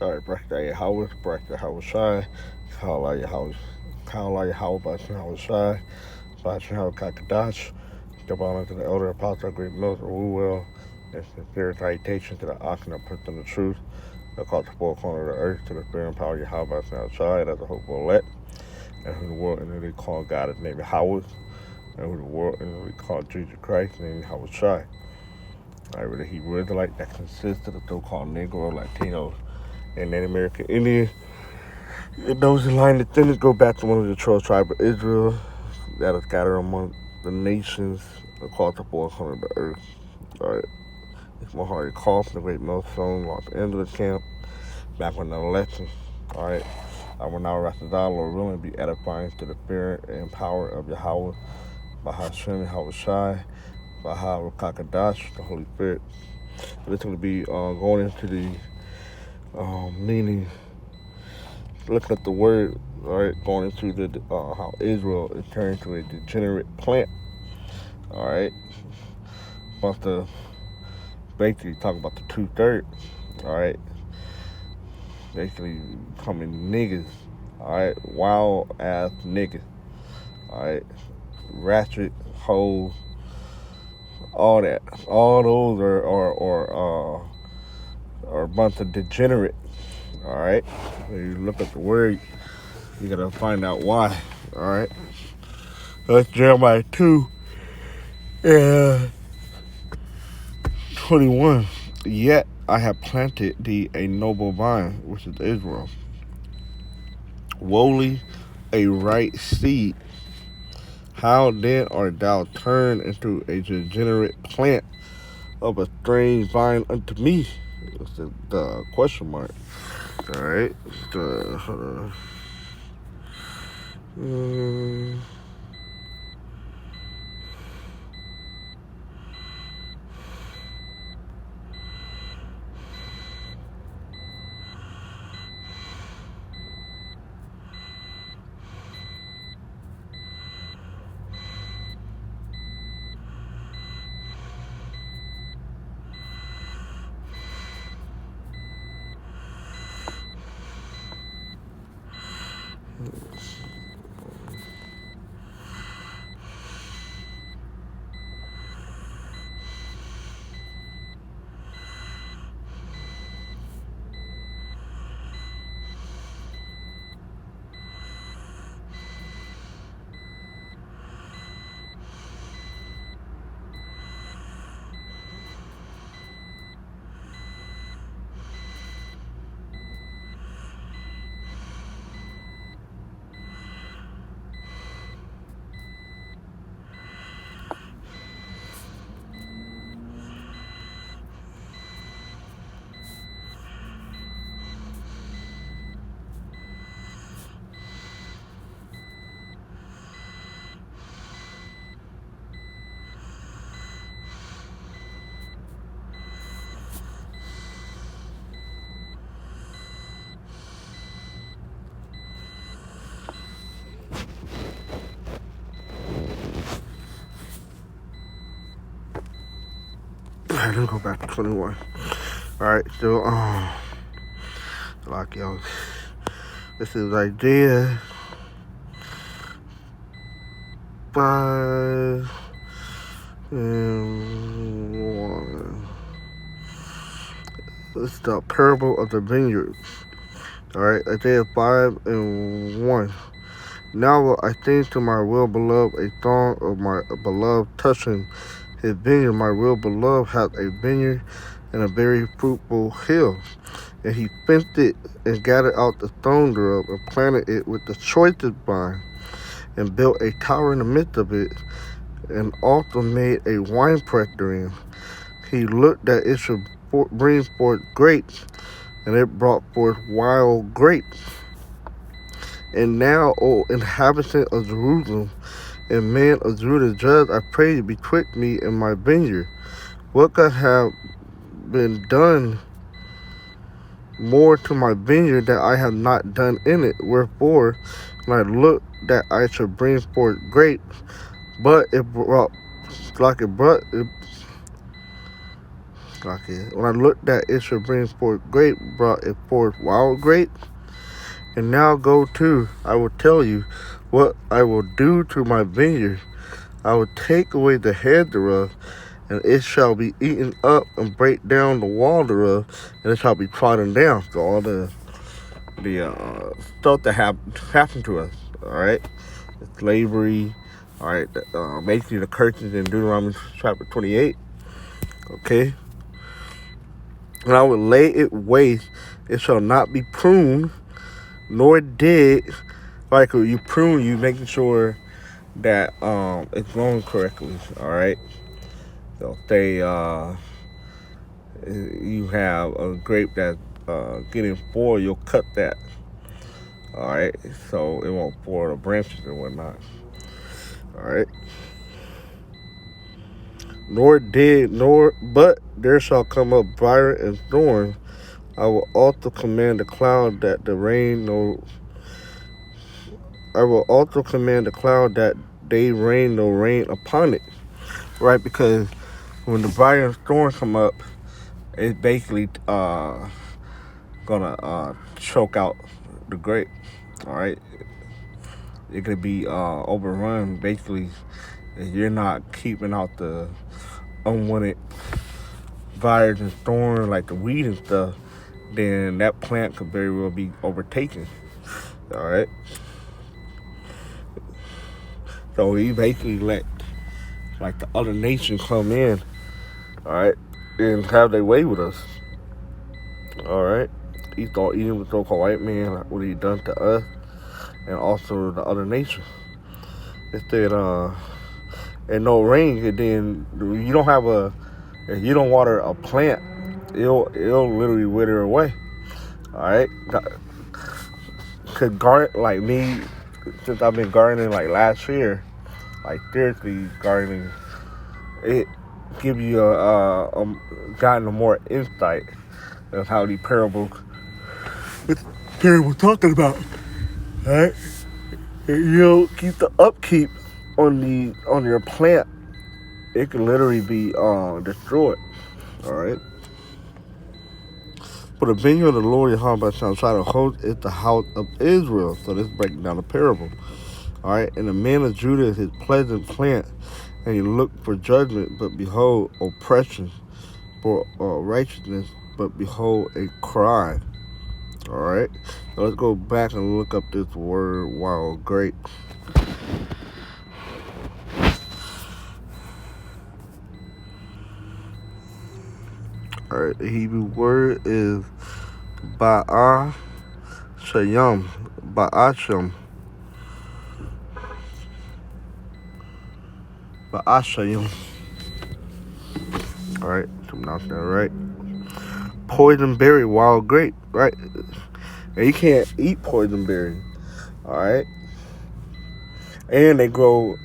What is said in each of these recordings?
All right, Brakta Yahweh, Brakta Hawashai, Kala Yahweh, Kala Yahweh, Bashim Hawashai, Bashim Hawakakadash, give honor to the elder apostle, great mills, Ruwell, and sincere citation to the oxen that put in the truth, that caught the four corner of the earth, to the spirit and power of Yahweh, Bashim Hawashai, that's a hopeful elect, and who the world inwardly call God is named Yahweh, and who the world inwardly call Jesus Christ, named Hawashai. All right, with the Hebrew Israelite that consists of the so-called Negro, Latinos, and Native American Indians. And those in line descendants go back to one of the 12 tribes of Israel that is scattered among the nations across the four corners of the earth. All right, it's Mohari Cough, the great millstone, Los Angeles camp, back when the election. All right, I will now rest the Lord willing, be edifying to the spirit and power of Yahweh, Bahashem, Hawashai, Baha Rakakadash, the Holy Spirit. This is going to be going into the meaning, looking at the word, all right, going into the how Israel is turned into a degenerate plant. All right, wants to basically talk about the 2/3. All right, basically becoming niggas. All right, wild ass niggas. All right, ratchet hoes, all that. All those are a bunch of degenerate. All right, when you look at the word, you gotta find out why. All right, that's Jeremiah 2 and 21. Yet I have planted thee a noble vine, which is Israel, wholly a right seed. How then art thou turned into a degenerate plant of a strange vine unto me? It's the question mark. All right. Let me go back to 21. All right, so like yo, this is Isaiah 5 and 1. It's the parable of the vineyard. All right, Isaiah 5 and 1. Now will I sing to my well-beloved a song of my beloved touching his vineyard. My well-beloved hath a vineyard and a very fruitful hill. And he fenced it and gathered out the stone thereof and planted it with the choicest vine and built a tower in the midst of it and also made a winepress therein. He looked that it should bring forth grapes, and it brought forth wild grapes. And now, O inhabitant of Jerusalem, and man of Judah, judge, I pray you, betwixt me and my vineyard. What could have been done more to my vineyard that I have not done in it? Wherefore, when I looked that I should bring forth grapes, but it brought Okay. When I looked that it should bring forth grape, brought it forth wild grape. And now go to, I will tell you what I will do to my vineyard. I will take away the head thereof, and it shall be eaten up, and break down the wall thereof, and it shall be trodden down. So all the stuff that happened to us, all right, slavery, all right, basically the curses in Deuteronomy chapter 28, okay. And I will lay it waste; it shall not be pruned, nor dig. Like you prune, you making sure that it's growing correctly. All right. So say you have a grape that's getting full, you'll cut that. All right. So it won't fall the branches and whatnot. All right. But there shall come up briar and thorn. I will also command the cloud that the rain no. I will also command the cloud that they rain no rain upon it. Right, because when the briar and thorn come up, it's basically gonna choke out the grape. All right, it could be overrun. Basically, if you're not keeping out the unwanted briars and thorns like the weed and stuff, then that plant could very well be overtaken. All right, so he basically let like the other nations come in, all right, and have their way with us. All right, he thought eating with the so-called white man, like what he done to us, and also the other nations. Instead, and no rain, and then you don't have if you don't water a plant, it'll literally wither away. All right, cause like me, since I've been gardening like last year, like seriously gardening, it gives you gotten a more insight of how the parable talking about. All right, you keep the upkeep on your plant, it can literally be destroyed. All right. For the vineyard of the Lord Yahweh shall try to hold it the house of Israel. So this is breaking down the parable. All right. And the man of Judah is his pleasant plant, and he looked for judgment, but behold, oppression, for righteousness, but behold, a cry. All right. So let's go back and look up this word wild grape. All right, the Hebrew word is ba'asham. Ba'asham. Ba'asham. All right, pronounce that right. Poison berry, wild grape, right? And you can't eat poison berry, all right? And they grow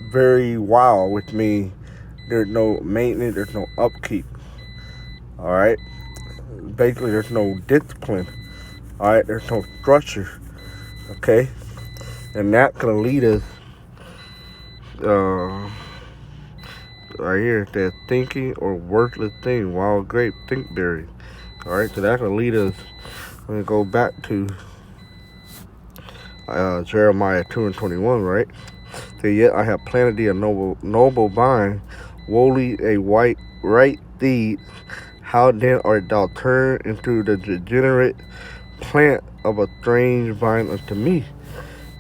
very wild, which means there's no maintenance, there's no upkeep. All right, basically there's no discipline. All right, there's no structure. Okay, and that can lead us right here it says thinking or worthless thing, wild grape, thinkberry. All right, so that can lead us. I'm gonna go back to Jeremiah 2:21, right? So yet I have planted thee a noble vine, wholly a right seed. How then art thou turned into the degenerate plant of a strange vine unto me?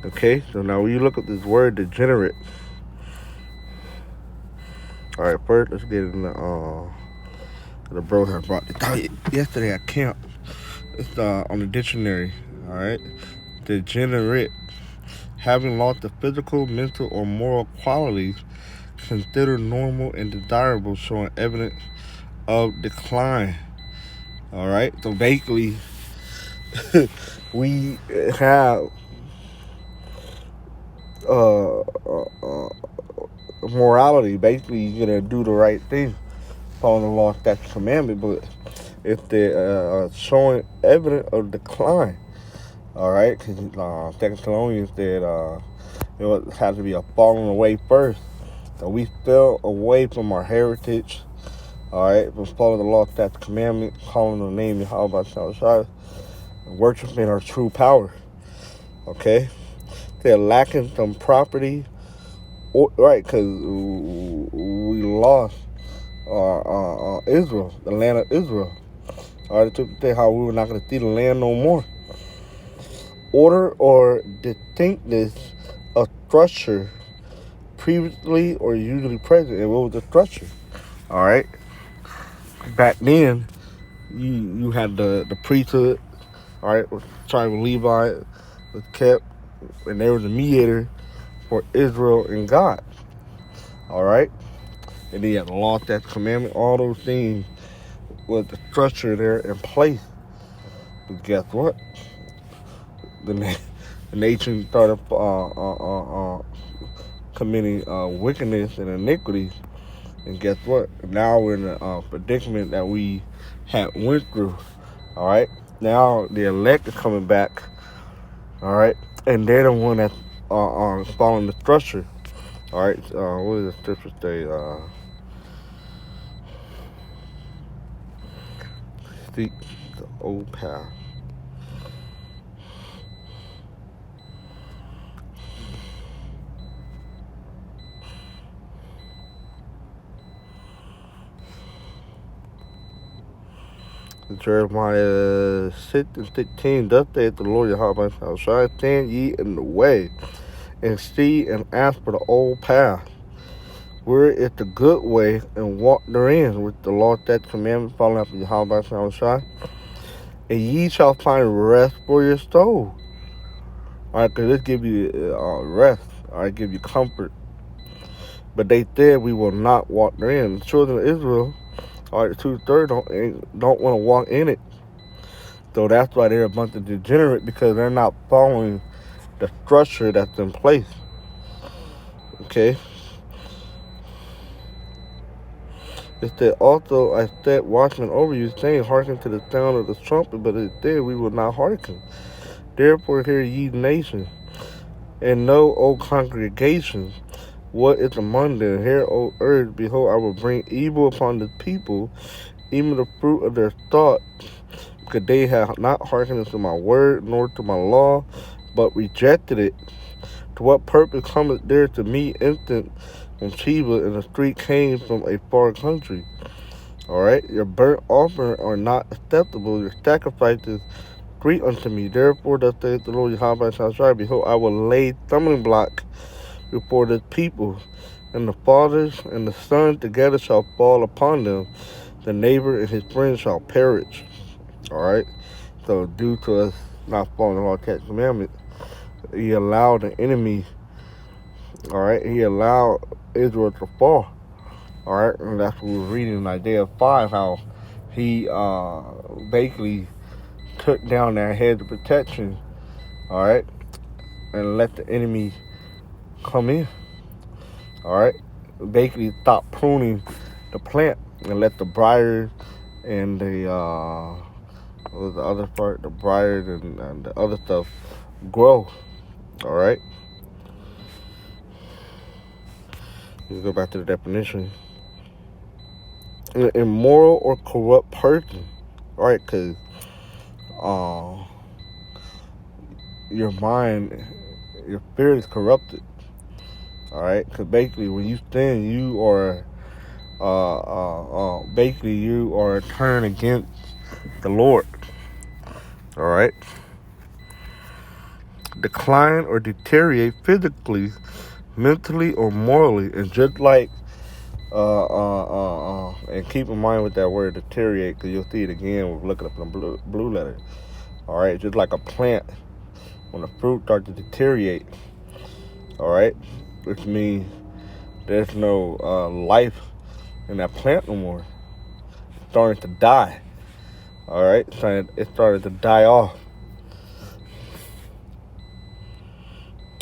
Okay, so now when you look at this word degenerate, all right, first let's get in the bro had brought this out yesterday at camp. It's on the dictionary. All right, degenerate, having lost the physical, mental, or moral qualities considered normal and desirable, showing evidence of decline. All right, so basically we have morality. Basically, you're gonna do the right thing, following the law, statute, commandment. But if they're showing evidence of decline, all right, because 2 Thessalonians said it has to be a falling away first. So we fell away from our heritage. All right, from following the law, statutes, commandment, calling the name of Yahweh Shai, and worshiping our true power. Okay, they're lacking some property, right? Because we lost Israel, the land of Israel. All right, it took the day how we were not going to see the land no more. Order or distinctness of structure previously or usually present. And what was the structure? All right, back then you had the priesthood. All right, tribe of Levi was kept, and there was a mediator for Israel and God. All right, and then you had the law, statutes, commandment, all those things was the structure there in place. But guess what? The nation started committing wickedness and iniquity, and guess what? Now we're in a predicament that we had went through. All right, now the elect is coming back. All right, and they're the one that's following the structure. All right, what does the scripture say? Seek the old path. Jeremiah 6:16, thus saith the Lord Yahweh, shall stand ye in the way, and see and ask for the old path, where is the good way, and walk therein, with the law, that commandment, following after Yahweh shall, and ye shall find rest for your soul. All right, because this give you rest. All right, give you comfort. But they said we will not walk therein. The children of Israel, all right, 2/3 don't want to walk in it. So that's why they're a bunch of degenerate, because they're not following the structure that's in place. Okay. It said, also I set watchmen over you, saying, hearken to the sound of the trumpet, but it said, we will not hearken. Therefore hear ye nations, and know, O congregations, what is among them. Hear, O earth, behold, I will bring evil upon the people, even the fruit of their thoughts, because they have not hearkened unto my word, nor to my law, but rejected it. To what purpose cometh there to me instant from Sheba, and the street came from a far country? All right, your burnt offering are not acceptable, your sacrifices sweet unto me. Therefore, thus saith the Lord Yahweh Shai, behold, I will lay stumbling block before this people, and the fathers and the sons together shall fall upon them. The neighbor and his friend shall perish. All right. So, due to us not following the law, statutes, commandment, he allowed the enemy. All right. He allowed Israel to fall. All right, and that's what we were reading in Isaiah 5, how he basically took down their hedge of protection. All right, and let the enemy come in. All right, basically stop pruning the plant and let the briars and the what was the other part? The briars and the other stuff grow. All right, let's go back to the definition. An immoral or corrupt person. All right, because your mind, your spirit is corrupted. All right, because basically when you sin, you are basically you are turned against the Lord. All right, decline or deteriorate physically, mentally, or morally, and just like and keep in mind with that word deteriorate, because you'll see it again when we're looking up in the blue letter. All right, just like a plant, when the fruit starts to deteriorate, all right, which means there's no life in that plant no more. It's starting to die. All right, it started to die off.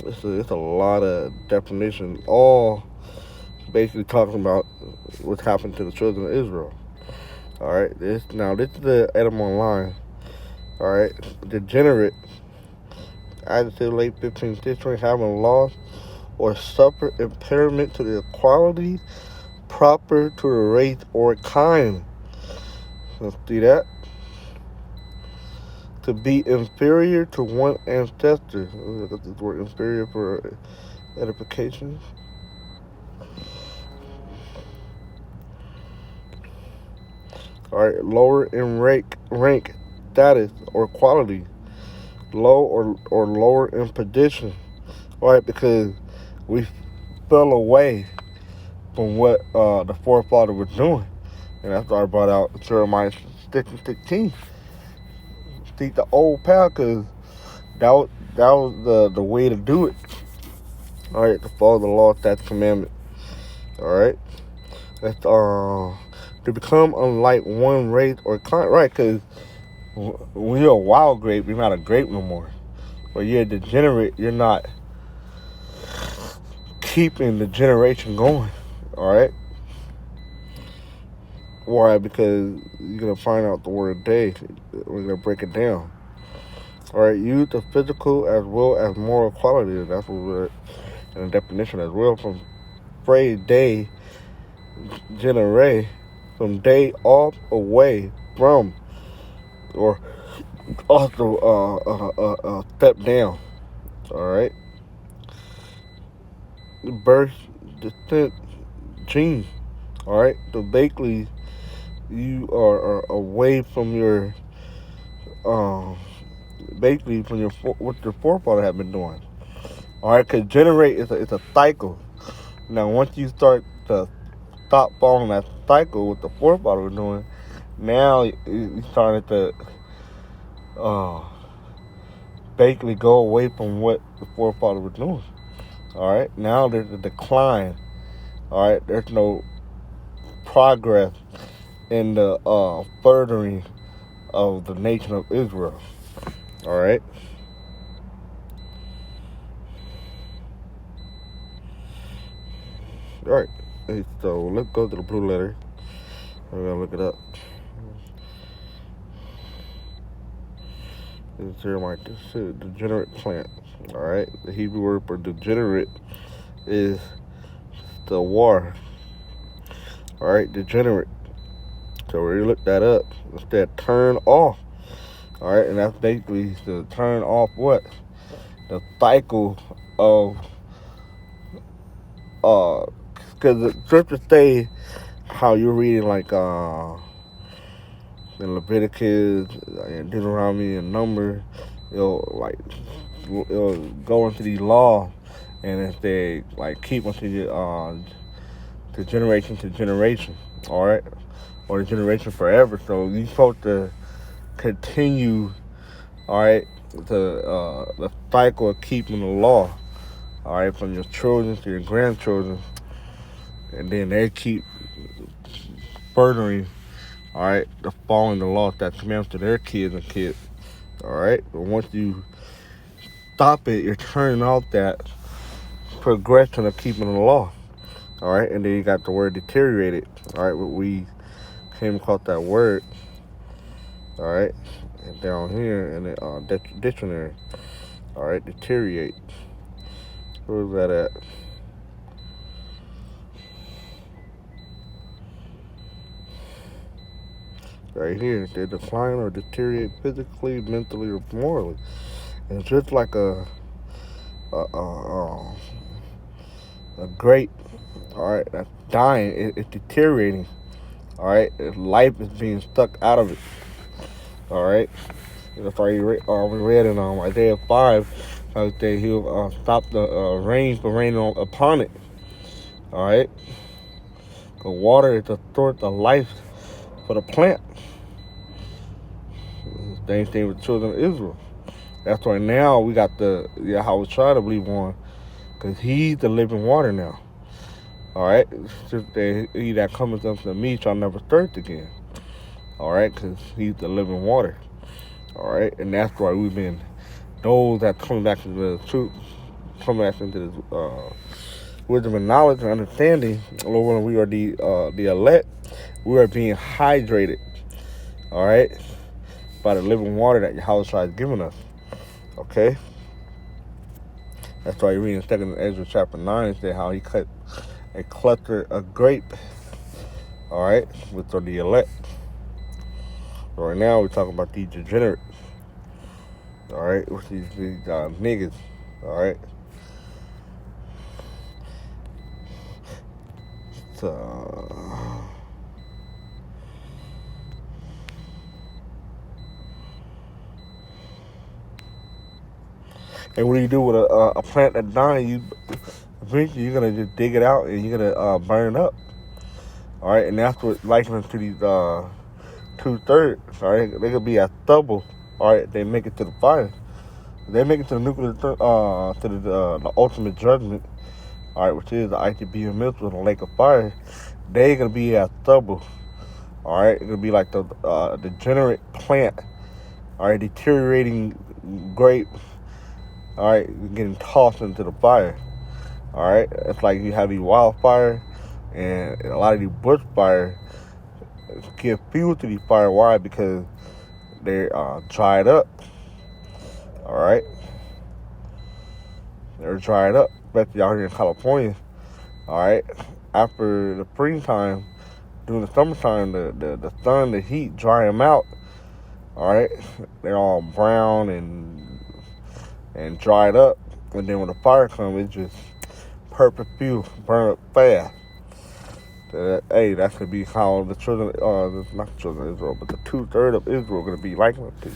It's a lot of definitions, all basically talking about what's happened to the children of Israel. All right, this is the Edom Online. All right, degenerate, either to the late 15th century, having lost or suffered impairment to the equality, proper to the race or kind. Let's see that. To be inferior to one ancestor. Look at this word inferior for edification. Alright, lower in rank, status, or quality. Low or lower in position. Alright, because we fell away from what the forefather was doing. And that's why I brought out Jeremiah 6:16. Seek the old path, because that was the way to do it. Alright, to follow the law, statutes, commandment. Alright? That's to become unlike one race or kind. Right, because when you're a wild grape, you're not a grape no more. But you're a degenerate, you're not keeping the generation going. Alright? Why? Because you're going to find out the word of day. We're going to break it down. Alright, use the physical as well as moral qualities. That's what we're in the definition as well. From phrase day, generate, from day off, away, from, or also step down. Alright? Birth, descent, gene. Alright? So basically, you are away from your, basically from your what your forefather have been doing. Alright? Because generate is a cycle. Now, once you start to stop following that cycle, what the forefather was doing, now you started to basically go away from what the forefather was doing. Alright? Now there's a decline. Alright? There's no progress in the furthering of the nation of Israel. Alright? Alright. So let's go to the blue letter. I'm gonna look it up. It's Jeremiah. This is degenerate plant. Alright? The Hebrew word for degenerate is the war. Alright, degenerate. So we look that up. It's that turn off. Alright, and that's basically to turn off what? The cycle of because the scriptures say how you're reading like in Leviticus and Deuteronomy and Numbers, it'll go into these laws, and if they like keep them to generation to generation, all right, or the generation forever. So you're supposed to continue, all right, the cycle of keeping the law, all right, from your children to your grandchildren, and then they keep furthering, all right, the following the law that commands to their kids and kids, all right. But once you stop it, you're turning off that progression of keeping the law, all right. And then you got the word deteriorated, all right. What we came across that word, all right, and down here in the dictionary, all right, deteriorate. Where's that at? Right here, they decline or deteriorate physically, mentally, or morally. And it's just like a grape, all right, that's dying. It's deteriorating, all right. Life is being sucked out of it, all right. That's why we read in Isaiah 5, that he'll stop the rain from raining upon it, all right. The water is the source of life for the plant. Same thing with the children of Israel. That's why now we got the Yahushua to believe on, because he's the living water now. All right? It's just that he that cometh unto me shall never thirst again. All right? Because he's the living water. All right? And that's why we've been, those that come back into the truth, come back into this wisdom and knowledge and understanding, Lord, when we are the elect, we are being hydrated. All right? By the living water that Yahushua has given us. Okay? That's why you read in 2nd Ezra chapter 9, it says how he cut a cluster of grape All right, which are the elect. Right now, we're talking about these degenerates. All right, with these niggas. All right. So, and what do you do with a plant that's dying? You eventually you're gonna just dig it out and you're gonna burn it up. All right, and that's what likens to these 2/3. All right, they could be a stubble. All right, they make it to the fire. They make it to the nuclear to the ultimate judgment. All right, which is the ICBM missile in the lake of fire. They gonna be a stubble. All right, it's gonna be like the degenerate plant. All right, deteriorating grape. All right, getting tossed into the fire. All right, it's like you have these wildfire, and a lot of these bushfire give fuel to these fire. Why? Because they're dried up. All right, they're dried up, especially out here in California. All right, after the springtime, during the summertime, the sun, the heat dry them out. All right, they're all brown and dried up, and then when the fire comes, it's just perfect fuel, burn up fast. Hey, that's gonna be how the children, not the children of Israel, but the 2/3 of Israel are gonna be like that.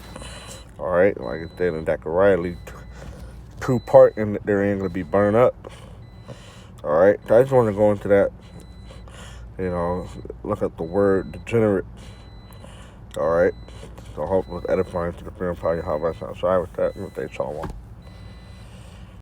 All right, like it said in Degenerate, 2 part, and they're ain't gonna be burned up. All right, I just want to go into that. Look at the word degenerate. All right, so I hope it was edifying to the film. Probably how I sound. Sorry with that. They y'all want.